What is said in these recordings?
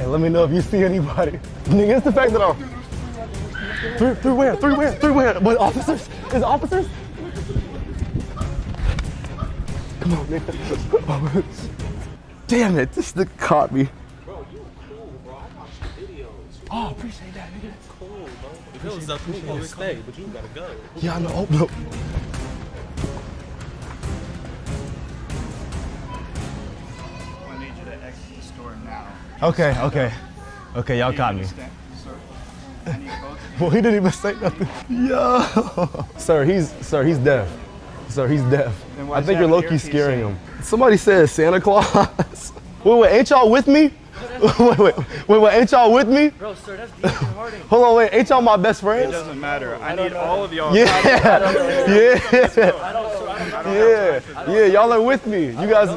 Hey, let me know if you see anybody. Nigga, it's the fact that I'm... Through where? What, officers? Is it officers? Come on, nigga. Damn it, this nigga caught me. Bro, you cool, bro. I watched the videos. Oh, appreciate that, nigga. Cool, bro. If it was up to me, you would stay, but you gotta go. Yeah, I know. Oh, no. I need you to exit the store now. Okay, y'all caught me. Sir, I need both of you. Well, he didn't even say nothing. Yo. Sir, he's deaf. Sir, he's deaf. I think you're low-key scaring him. Somebody said Santa Claus. Wait, ain't y'all with me? Wait, ain't y'all with me? Bro, sir, that's Deacon Harding. Hold on, wait, ain't y'all my best It friends? doesn't matter. I need all of y'all. Yeah, y'all are with me. You guys,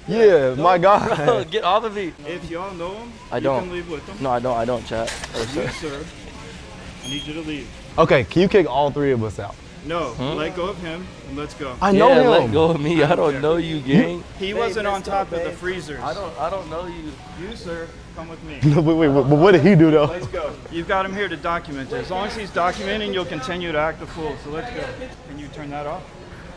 yeah, my God. Get off of me. If y'all know him, I you don't. can leave with them. No, I don't, chat. You, sir, I need you to leave. Okay, can you kick all three of us out? No, let go of him and let's go. I know him. Let go of me. I don't know you, gang. He wasn't on top of the freezers. I don't know you. You, sir, come with me. No, wait, but what did he do though? Let's go. You've got him here to document it. As long as he's documenting, you'll continue to act a fool. So let's go. Can you turn that off?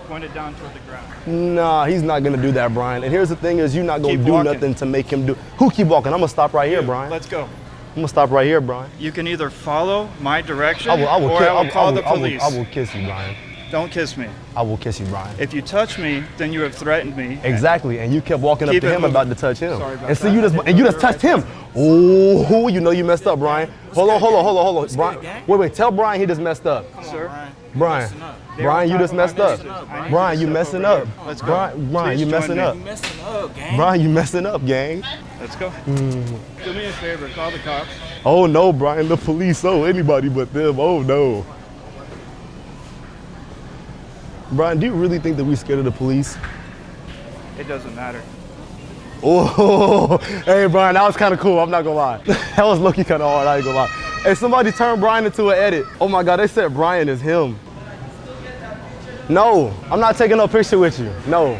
Point it down toward the ground. Nah, he's not gonna do that, Brian. And here's the thing is, you're not gonna Keep do walking. nothing to make him do. Who keep walking? I'm gonna stop right here, Brian. Let's go. I'm gonna stop right here, Brian. You can either follow my direction I will or I will call the police. I will kiss you, Brian. Don't kiss me. I will kiss you, Brian. If you touch me, then you have threatened me. Exactly, and you kept walking up Keep to it him moving. about to touch him. Sorry about and see, that. you just touched him. Oh, you know you messed up, Brian. Hold on. Brian, wait, tell Brian he just messed up. Sir, Brian, you just messed up. Brian, you messing up. Let's go. Brian, you Please messing join up. me. Brian, you messing up, gang. Let's go. Do me a favor, call the cops. Oh no, Brian, the police. Oh, anybody but them. Oh no. Brian, do you really think that we scared of the police? It doesn't matter. Oh, hey Brian, that was kind of cool. I'm not gonna lie. That was low-key kind of hard. I ain't gonna lie. Hey, somebody turned Brian into an edit. Oh my God, they said Brian is him. No, I'm not taking no picture with you. No.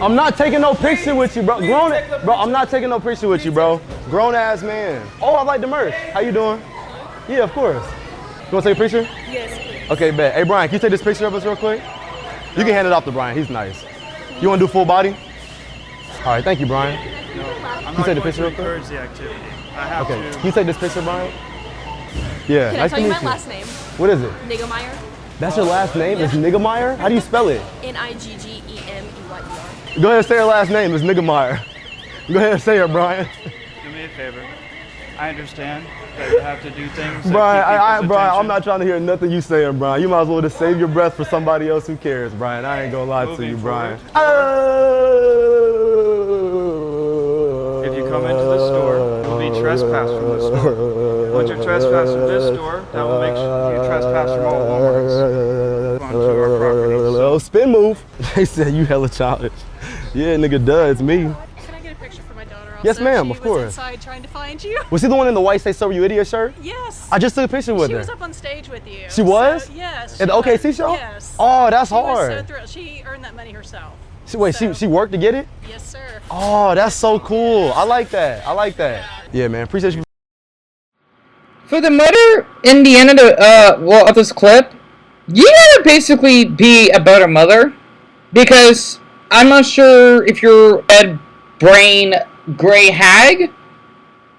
I'm not taking no picture with you, bro. Bro, I'm not taking no picture with you, bro. Grown ass man. Oh, I like the merch. How you doing? Yeah, of course. You wanna take a picture? Yes, please. Okay, bet. Hey, Brian, can you take this picture of us real quick? You can hand it off to Brian. He's nice. You want to do full body? All right, thank you, Brian. No, I'm you not take the going picture to real quick? encourage the activity. I have Okay, to. can you take this picture, Brian? Yeah, Can I nice tell to you meet my you. last name? What is it? Niggemeyer. That's your last name? It's Niggemeyer? How do you spell it? Niggemeyer. Go ahead and say her last name. It's Niggemeyer. Go ahead and say it, Brian. Do me a favor. I understand that you have to do things. Brian, Brian, I'm not trying to hear nothing you saying, Brian. You might as well just save your breath for somebody else who cares, Brian. I ain't gonna lie to you, Brian. If you come into the store, you'll be trespassed from the store. Once you're trespassed from this store, that will make you trespass from all Walmarts onto our property. Oh, spin move. They said you hella childish. Yeah, nigga, duh, it's me. Can I get a picture for my daughter also? Yes, ma'am, of She course. was inside trying to find you. Was he the one in the white Say So You Idiot shirt? Yes. I just took a picture with She her. was up on stage with you. She was? So, yes. At the OKC show? Yes. Oh, that's She was hard. so thrilled. She earned that money herself. She worked to get it? Yes, sir. Oh, that's so cool. I like that. Yeah, man, appreciate you. For the mother in the end of the of this clip, you gotta basically be a better mother, because I'm not sure if you're a brain gray hag,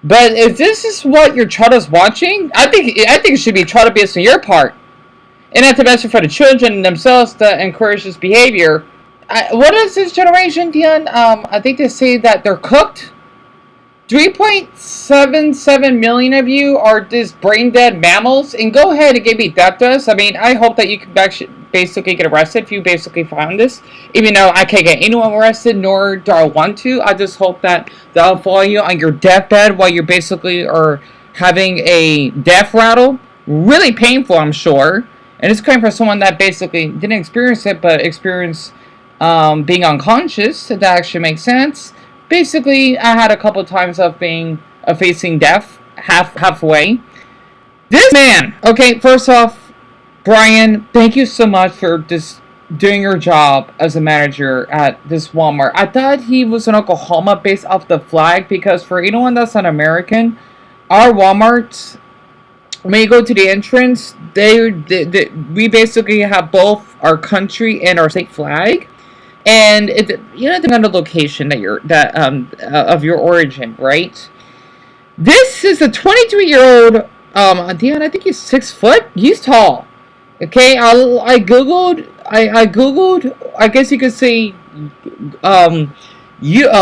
but if this is what your child is watching, I think it should be child abuse on your part, and not the best for the children themselves to encourage this behavior. What is this generation, Dion? I think they say that they're cooked. 3.77 million of you are just brain dead mammals, and go ahead and give me death to us. I mean, I hope that you can basically get arrested if you basically found this. Even though I can't get anyone arrested, nor do I want to. I just hope that they'll follow you on your deathbed while you're basically are having a death rattle. Really painful, I'm sure. And it's coming from someone that basically didn't experience it, but experienced being unconscious. That actually makes sense. Basically, I had a couple of times of being facing death halfway. This man, okay, first off, Brian, thank you so much for just doing your job as a manager at this Walmart. I thought he was in Oklahoma based off the flag, because for anyone that's not American, our Walmarts, when you go to the entrance, we basically have both our country and our state flag, and depending on the location of your origin, right? This is a 23-year-old. Dion, I think he's 6 foot. He's tall. Okay, I googled. I googled. I guess you could say. I was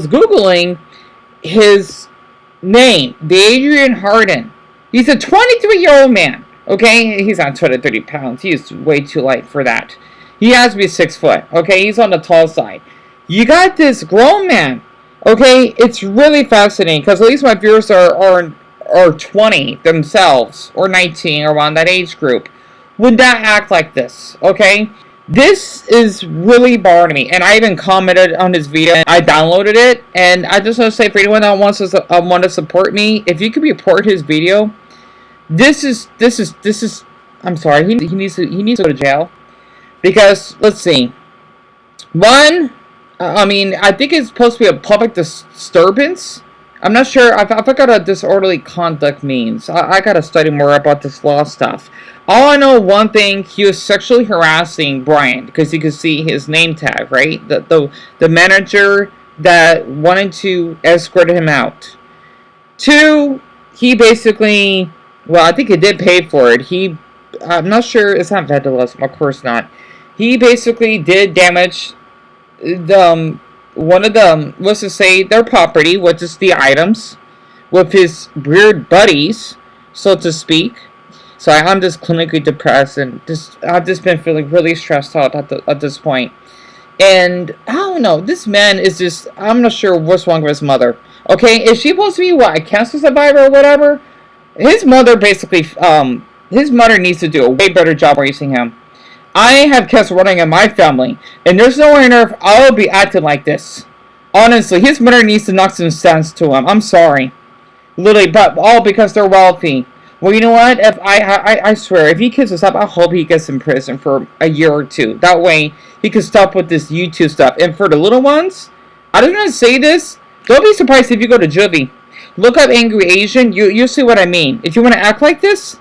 googling his name, the Adrian Harden. He's a 23-year-old man. Okay, he's not 30 pounds. He's way too light for that. He has to be 6 foot. Okay, he's on the tall side. You got this grown man. Okay, it's really fascinating, because at least my viewers are 20 themselves, or 19, around that age group, would not act like this. Okay, this is really bothering me, and I even commented on his video. I downloaded it, and I just want to say, for anyone that wants to want to support me, if you could report his video, this is. I'm sorry, he needs to go to jail, because let's see, one. I mean, I think it's supposed to be a public disturbance. I'm not sure. I forgot what disorderly conduct means. I gotta study more about this law stuff. All I know, one thing, he was sexually harassing Brian, because you can see his name tag, right? The manager that wanted to escort him out. 2, he basically, well, I think he did pay for it. I'm not sure. It's not vandalism, of course not. He basically did damage one of them, let's just say, their property, which is the items, with his weird buddies, so to speak. So I'm just clinically depressed, and I've just been feeling really stressed out at this point. And I don't know, this man is just, I'm not sure what's wrong with his mother. Okay, is she supposed to be a cancer survivor or whatever? His mother basically, his mother needs to do a way better job raising him. I have kids running in my family, and there's no way on earth I would be acting like this. Honestly, his mother needs to knock some sense to him. I'm sorry. Literally, but all because they're wealthy. Well, you know what? If I swear, if he kisses us up, I hope he gets in prison for a year or 2. That way, he can stop with this YouTube stuff. And for the little ones, I just want to say this. Don't be surprised if you go to juvie. Look up Angry Asian. You'll see what I mean. If you want to act like this,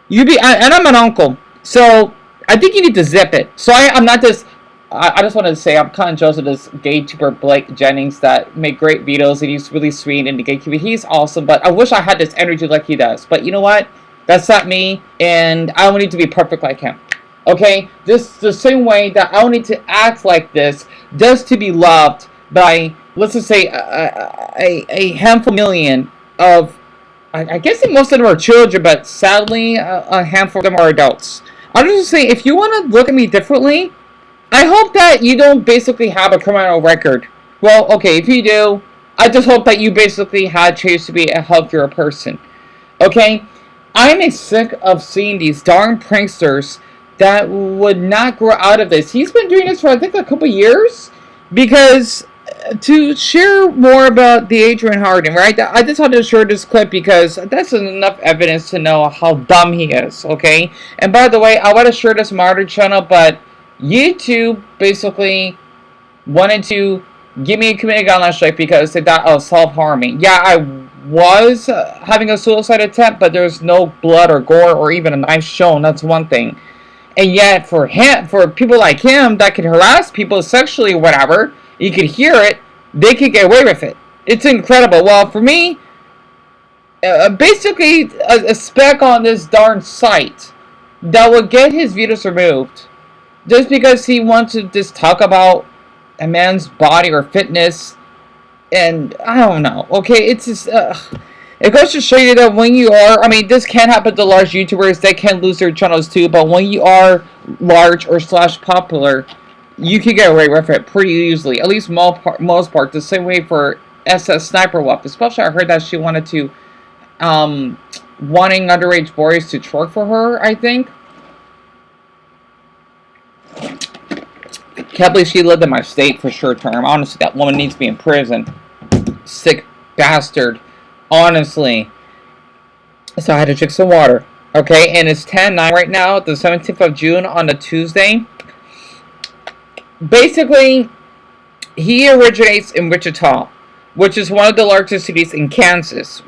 and I'm an uncle. So I think you need to zip it. So I'm not just. I just wanted to say I'm kind of jealous of this gay tuber Blake Jennings that make great videos, and he's really sweet in the gay community. He's awesome, but I wish I had this energy like he does. But you know what? That's not me, and I don't need to be perfect like him. Okay? This the same way that I don't need to act like this just to be loved by, let's just say, a handful million of, I guess most of them are children, but sadly, a handful of them are adults. I'm just saying, if you want to look at me differently, I hope that you don't basically have a criminal record. Well, okay, if you do, I just hope that you basically had changed to be a healthier person. Okay? I'm sick of seeing these darn pranksters that would not grow out of this. He's been doing this for, I think, a couple years. Because, to share more about the Adrian Harden, right? I just had to share this clip because that's enough evidence to know how dumb he is, okay? And by the way, I want to share this on my other channel, but YouTube basically wanted to give me a community guideline strike because they thought I was self-harming. Yeah, I was having a suicide attempt, but there's no blood or gore or even a knife shown. That's one thing. And yet, for people like him that can harass people sexually or whatever, you could hear it, they could get away with it. It's incredible. Well, for me, basically a speck on this darn site that would get his videos removed just because he wants to just talk about a man's body or fitness, and I don't know. Okay, it's just it goes to show you that when you are, I mean, this can happen to large YouTubers. They can lose their channels too, but when you are large or / popular, you can get away with it pretty easily. At least most part. The same way for SS Sniper Wolf. Especially, I heard that she wanted to, wanting underage boys to twerk for her, I think. Can't believe she lived in my state for short term. Honestly, that woman needs to be in prison. Sick bastard. Honestly. So I had to drink some water. Okay, and it's 10/9 right now, the 17th of June on a Tuesday. Basically, he originates in Wichita, which is one of the largest cities in Kansas,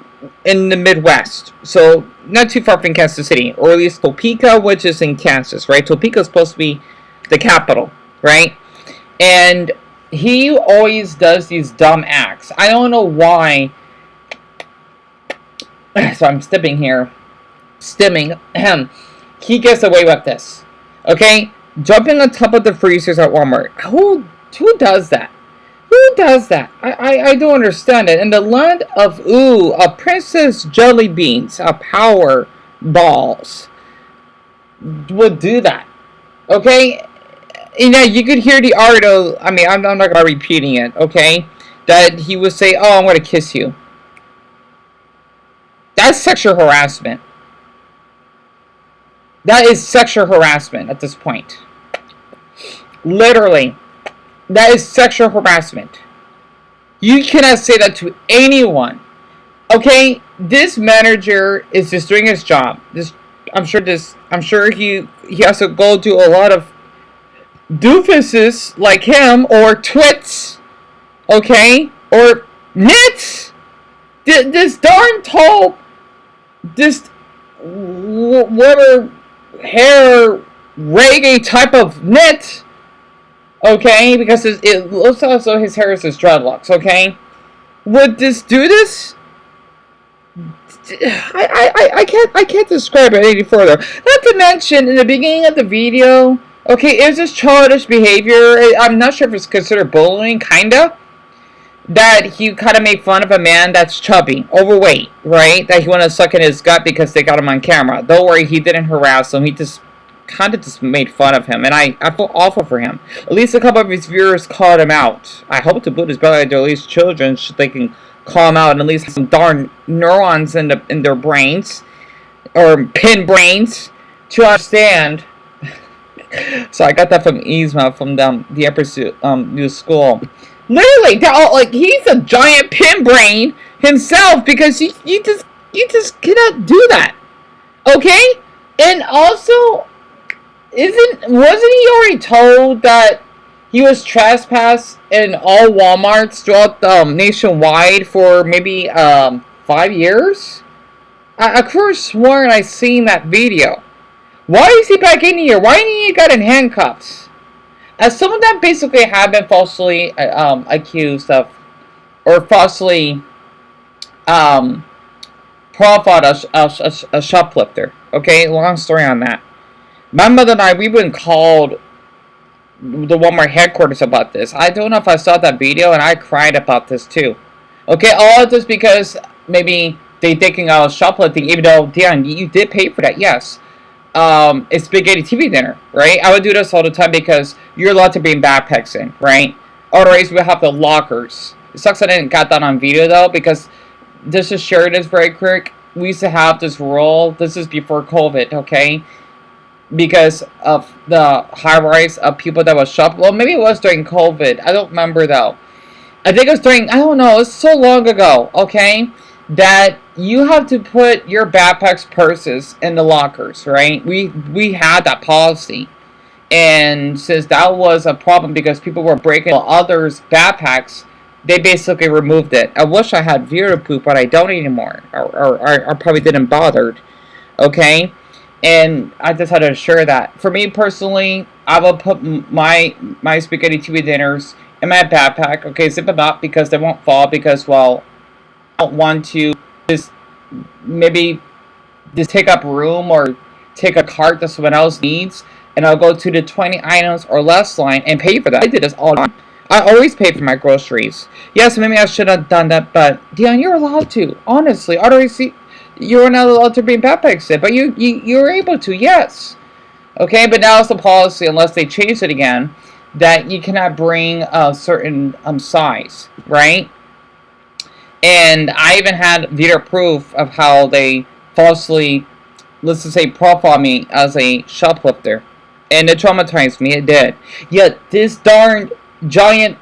in the Midwest. So, not too far from Kansas City, or at least Topeka, which is in Kansas, right? Topeka is supposed to be the capital, right? And he always does these dumb acts. I don't know why. So I'm stimming. He gets away with this. Okay? Jumping on top of the freezers at Walmart. Who does that? Who does that? I don't understand it. In the land of Princess Jelly Beans, Power Balls would do that. Okay? You know, you could hear the article. I mean, I'm not going to be repeating it, okay? That he would say, oh, I'm going to kiss you. That's sexual harassment. That is sexual harassment at this point. Literally. That is sexual harassment. You cannot say that to anyone. Okay? This manager is just doing his job. I'm sure he has to go to a lot of doofuses like him, or twits, okay, or nits. This darn tall, this whatever hair reggae type of nit, okay, because it looks as though his hair is his dreadlocks, okay. Would this do this? I can't describe it any further. Not to mention, in the beginning of the video, okay, it's just childish behavior. I'm not sure if it's considered bullying, kinda. That he kind of made fun of a man that's chubby, overweight, right? That he wanted to suck in his gut because they got him on camera. Don't worry, he didn't harass him. He just kind of just made fun of him. And I feel awful for him. At least a couple of his viewers called him out. I hope to put his belly to at least children so they can call him out and at least have some darn neurons in their brains. Or pin brains. To understand. So I got that from Yzma from the Upper New School. Literally, they're all like, he's a giant pin brain himself because you just cannot do that. Okay? And also, wasn't he already told that he was trespassed in all Walmarts throughout nationwide for maybe 5 years? I could have sworn I seen that video. Why is he back in here? Why didn't he got in handcuffs? As some of them basically have been falsely accused of, or falsely profiled as a shoplifter. Okay, long story on that. My mother and I, we've been called the Walmart headquarters about this. I don't know if I saw that video, and I cried about this too. Okay, all of this because maybe they thinking I was shoplifting, even though, Dion, you did pay for that, yes. It's spaghetti TV dinner, right? I would do this all the time because you're allowed to bring backpacks in, right? Otherwise, we have the lockers. It sucks I didn't got that on video though, because this is shared this very quick. We used to have this rule. This is before COVID, okay? Because of the high rise of people that was shopping. Well, maybe it was during COVID. I don't remember though. I think it was during, I don't know, it's so long ago, okay? That you have to put your backpacks, purses in the lockers, right? We had that policy. And since that was a problem because people were breaking others' backpacks, they basically removed it. I wish I had Vera poop, but I don't anymore. Or I probably didn't bother. Okay? And I just had to assure that. For me personally, I will put my spaghetti TV dinners in my backpack. Okay, zip them up because they won't fall because, well, I don't want to just maybe just take up room or take a cart that someone else needs, and I'll go to the 20 items or less line and pay for that. I did this all the time. I always pay for my groceries. Yes, maybe I should have done that, but Dion, you're allowed to. Honestly, you're not allowed to bring backpacks in, but you're able to, yes. Okay, but now it's the policy, unless they change it again, that you cannot bring a certain size, right? And I even had video proof of how they falsely, let's just say, profile me as a shoplifter. And it traumatized me, it did. Yet, this darn giant,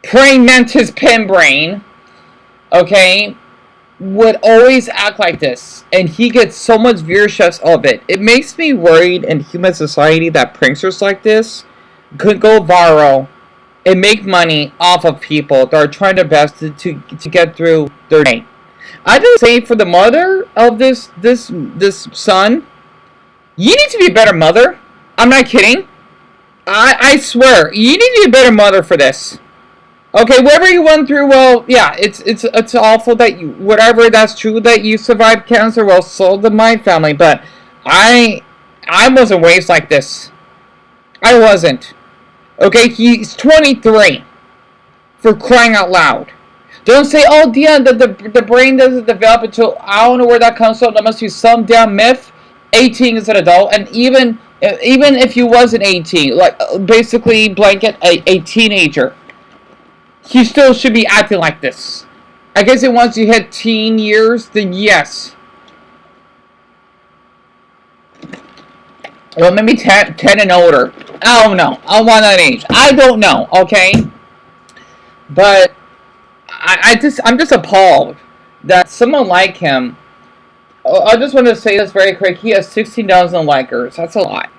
praying mantis pin brain, okay, would always act like this, and he gets so much viewership of it. It makes me worried in human society that pranksters like this could go viral and make money off of people that are trying their best to get through their day. I just say for the mother of this son, you need to be a better mother. I'm not kidding. I swear, you need to be a better mother for this. Okay, whatever you went through, well, yeah, it's awful that you, whatever that's true that you survived cancer, well, so did my family, but I wasn't raised like this. I wasn't. Okay, he's 23. For crying out loud. Don't say, oh, Dion, the brain doesn't develop until, I don't know where that comes from, that must be some damn myth. 18 is an adult, and even if you wasn't 18, like, basically blanket a teenager, he still should be acting like this. I guess it once you hit teen years, then yes. Well, maybe 10 and older. I don't know. I'm on that age. I don't know, okay? But I'm just appalled that someone like him. I just want to say this very quick. He has 16,000 likers. That's a lot.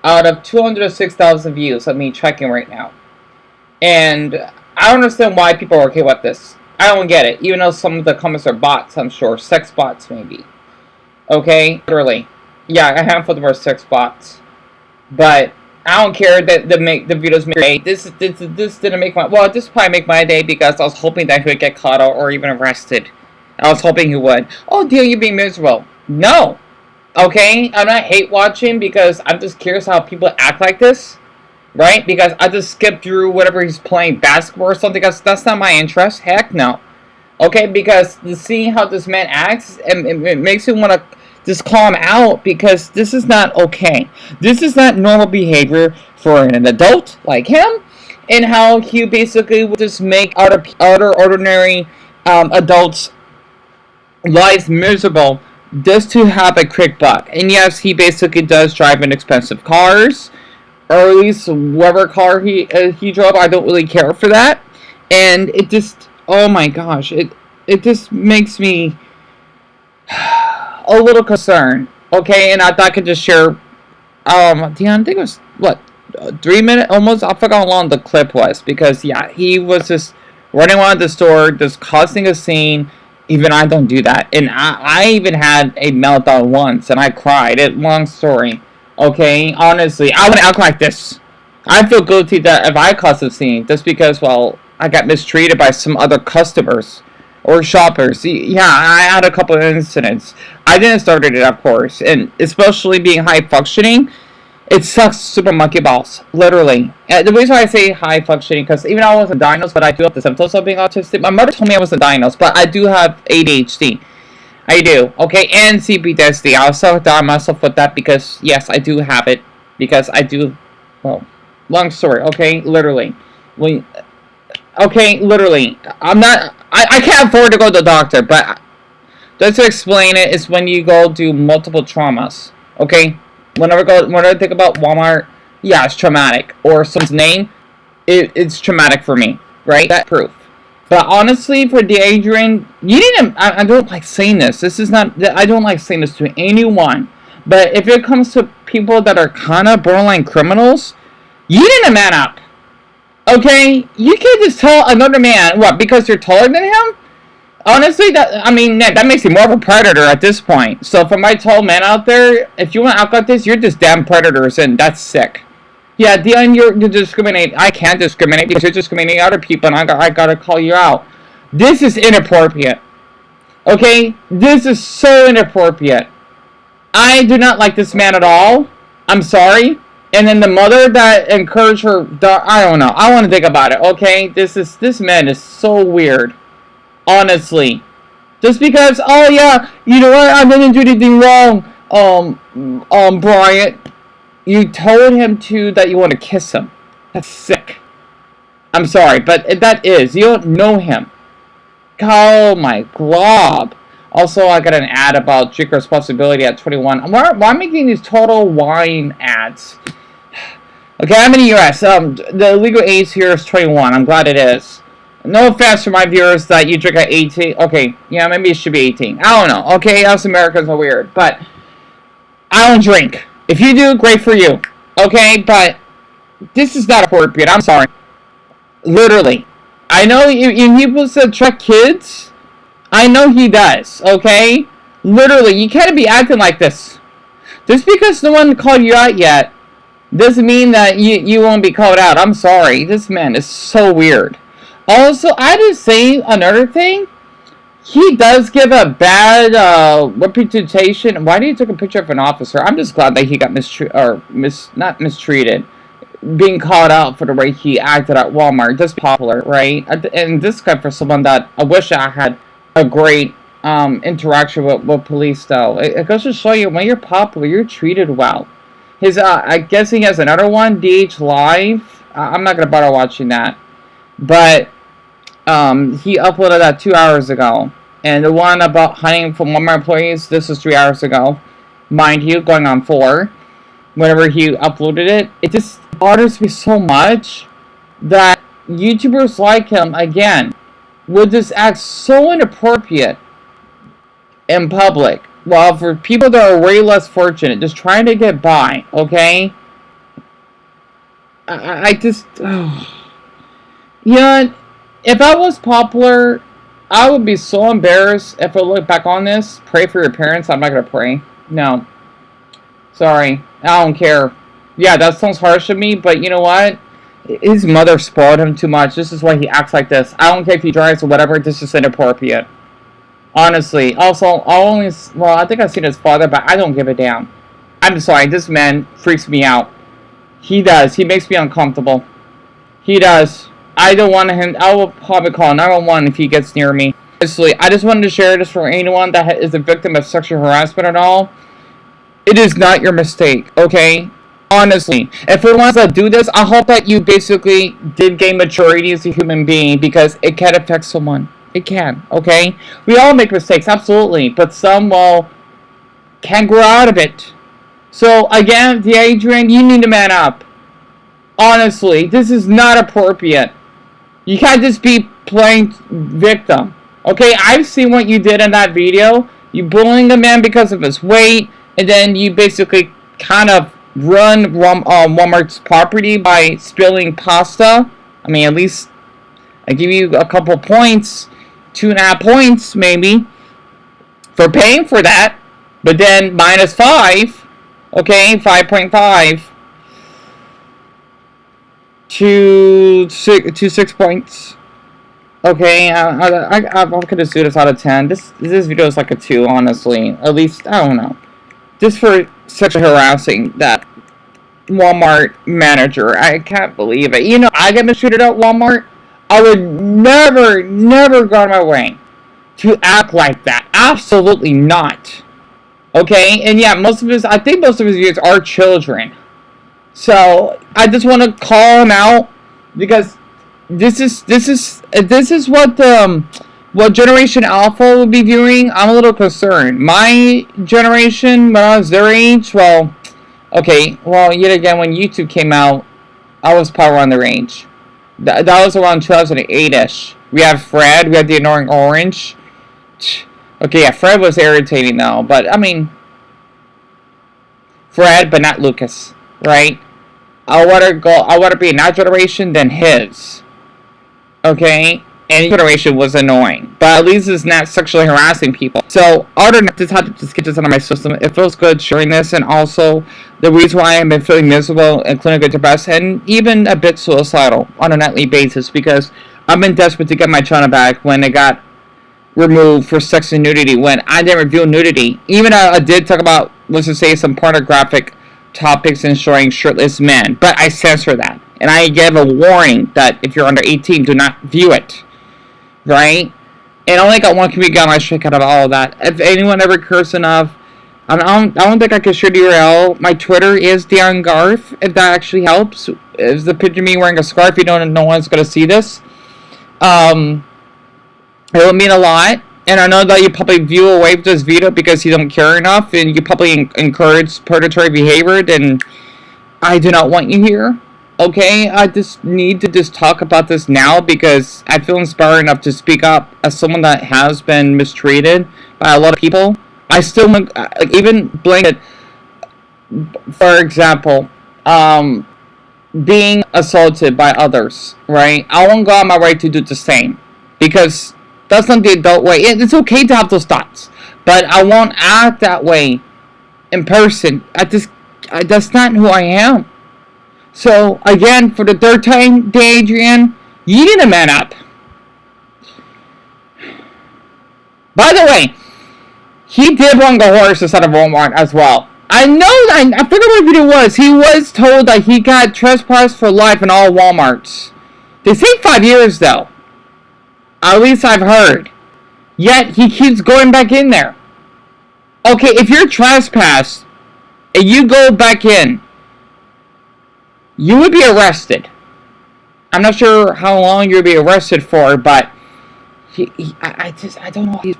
Out of 206,000 views of me checking right now. And I don't understand why people are okay with this. I don't get it. Even though some of the comments are bots, I'm sure. Sex bots, maybe. Okay? Literally. Yeah, a handful of them are sex bots. But I don't care that the videos make my day. This didn't make my... Well, this probably make my day because I was hoping that he would get caught out or even arrested. I was hoping he would. Oh, dear, you're being miserable. No. Okay? I'm not hate watching because I'm just curious how people act like this. Right? Because I just skip through whatever he's playing, basketball or something. That's not my interest. Heck no. Okay? Because seeing how this man acts, it makes me want to just call him out because this is not okay. This is not normal behavior for an adult like him. And how he basically will just make other ordinary adults' lives miserable just to have a quick buck. And yes, he basically does drive in expensive cars. Or at least whatever car he drove, I don't really care for that. And it just, oh my gosh, it just makes me a little concerned. Okay, and I thought I could just share, Dion, I think it was, what, 3 minutes, almost, I forgot how long the clip was. Because, yeah, he was just running around the store, just causing a scene. Even I don't do that. And I even had a meltdown once, and I cried. Long story. Okay, honestly, I wouldn't act like this. I feel guilty that if I caused a scene, just because, well, I got mistreated by some other customers or shoppers. Yeah, I had a couple of incidents. I didn't start it, of course, and especially being high functioning, it sucks super monkey balls, literally. And the reason why I say high functioning, because even though I wasn't diagnosed, but I do have the symptoms of being autistic. My mother told me I wasn't diagnosed, but I do have ADHD. I do, okay, and CPTSD. I'll self-diagnose myself with that because, yes, I do have it. Because I do, well, long story, okay, literally. Okay, literally. I can't afford to go to the doctor, but just to explain it, is when you go do multiple traumas, okay? Whenever I think about Walmart, yeah, it's traumatic. Or someone's name, it's traumatic for me, right? That's proof. But honestly, for Adrian, you need to, I don't like saying this. This is not, I don't like saying this to anyone. But if it comes to people that are kind of borderline criminals, you need to man up. Okay? You can't just tell another man, what, because you're taller than him? Honestly, that makes you more of a predator at this point. So for my tall men out there, if you want to act like this, you're just damn predators, and that's sick. Yeah, Dion, you're discriminating. I can't discriminate because you're discriminating other people, and I gotta call you out. This is inappropriate. Okay? This is so inappropriate. I do not like this man at all. I'm sorry. And then the mother that encouraged her, I don't know. I want to think about it, okay? This man is so weird. Honestly. Just because, oh yeah, you know what? I didn't do anything wrong, Bryant. You told him that you want to kiss him. That's sick. I'm sorry, but that is. You don't know him. Oh my god. Also, I got an ad about drink responsibility at 21. Why am I making these total wine ads? Okay, I'm in the US. The legal age here is 21. I'm glad it is. no offense to my viewers that you drink at 18. Okay, yeah, maybe it should be 18. I don't know. Okay, us Americans are weird, but I don't drink. If you do, great for you. Okay, but this is not appropriate. I'm sorry. Literally. I know he was to check kids. I know he does, okay? Literally, you can't be acting like this. Just because no one called you out yet doesn't mean that you won't be called out. I'm sorry. This man is so weird. Also, I just say another thing. He does give a bad reputation. Why did he take a picture of an officer? I'm just glad that he got not mistreated. Being called out for the way he acted at Walmart. That's popular, right? And this guy for someone that I wish I had a great interaction with police, though. It goes to show you, when you're popular, you're treated well. His, I guess he has another one, DH Live. I'm not going to bother watching that. But he uploaded that 2 hours ago. And the one about hunting from Walmart employees, this was 3 hours ago. Mind you, going on 4. Whenever he uploaded it, it just bothers me so much that YouTubers like him, again, would just act so inappropriate in public. Well, for people that are way less fortunate, just trying to get by, okay? I just... You know, if I was popular, I would be so embarrassed if I look back on this. Pray for your parents. I'm not going to pray. No. Sorry. I don't care. Yeah, that sounds harsh to me, but you know what? His mother spoiled him too much. This is why he acts like this. I don't care if he drives or whatever. This is inappropriate. Honestly. Also, I think I've seen his father, but I don't give a damn. I'm sorry. This man freaks me out. He does. He makes me uncomfortable. He does. I don't want him. I will probably call 911 if he gets near me. Honestly, I just wanted to share this for anyone that is a victim of sexual harassment at all. It is not your mistake, okay? Honestly. And for the ones that do this, I hope that you basically did gain maturity as a human being, because it can affect someone. It can, okay? We all make mistakes, absolutely. But some, can grow out of it. So, again, Adrian, you need to man up. Honestly, this is not appropriate. You can't just be playing victim. Okay, I've seen what you did in that video. You bullying the man because of his weight. And then you basically kind of run Walmart's property by spilling pasta. I mean, at least I give you a couple points, 2.5 points maybe, for paying for that. But then minus 5, okay, 5.5 to 6 points. Okay, I'm gonna do this out of 10. This video is like a 2, honestly. At least, I don't know. Just for sexually harassing that Walmart manager. I can't believe it. You know, I get mistreated at Walmart. I would never go out of my way to act like that. Absolutely not. Okay? And yeah, I think most of his viewers are children. So, I just want to call him out, because this is what Generation Alpha will be viewing. I'm a little concerned. My generation, when I was their age, well, okay, well, yet again, when YouTube came out, I was probably around their age. That was around 2008-ish. We had Fred, we had the annoying Orange. Okay, yeah, Fred was irritating though, but, I mean, Fred, but not Lucas, right? I want to be in that generation than his. Okay? And generation was annoying, but at least it's not sexually harassing people. So, other than just had to just get this out of my system. It feels good sharing this, and also the reason why I've been feeling miserable and clinically depressed, and even a bit suicidal on a nightly basis, because I've been desperate to get my channel back when it got removed for sex and nudity. When I didn't review nudity, even I did talk about, let's just say, some pornographic topics and showing shirtless men, but I censor that, and I give a warning that if you're under 18, do not view it. Right? And I only got one community guideline strike out of all of that. If anyone ever cares enough, I don't think I can share the URL. My Twitter is Darren Garth, if that actually helps. It's the picture of me wearing a scarf. You don't know one's going to see this. It will mean a lot. And I know that you probably view away from this video because you don't care enough, and you probably encourage predatory behavior, and I do not want you here. Okay, I just need to just talk about this now because I feel inspired enough to speak up as someone that has been mistreated by a lot of people. I still even blanket, for example, being assaulted by others, right? I won't go on my way to do the same because that's not the adult way. It's okay to have those thoughts, but I won't act that way in person. That's not who I am. So again, for the third time, Adrian, you need to man up. By the way, he did run the horse inside of Walmart as well. I know, I forgot what video it was. He was told that he got trespassed for life in all Walmarts. They say 5 years though. At least I've heard. Yet he keeps going back in there. Okay, if you're trespassed and you go back in, you would be arrested. I'm not sure how long you'll be arrested for, but I don't know. He's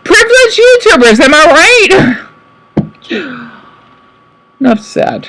privileged YouTubers, am I right? Enough said.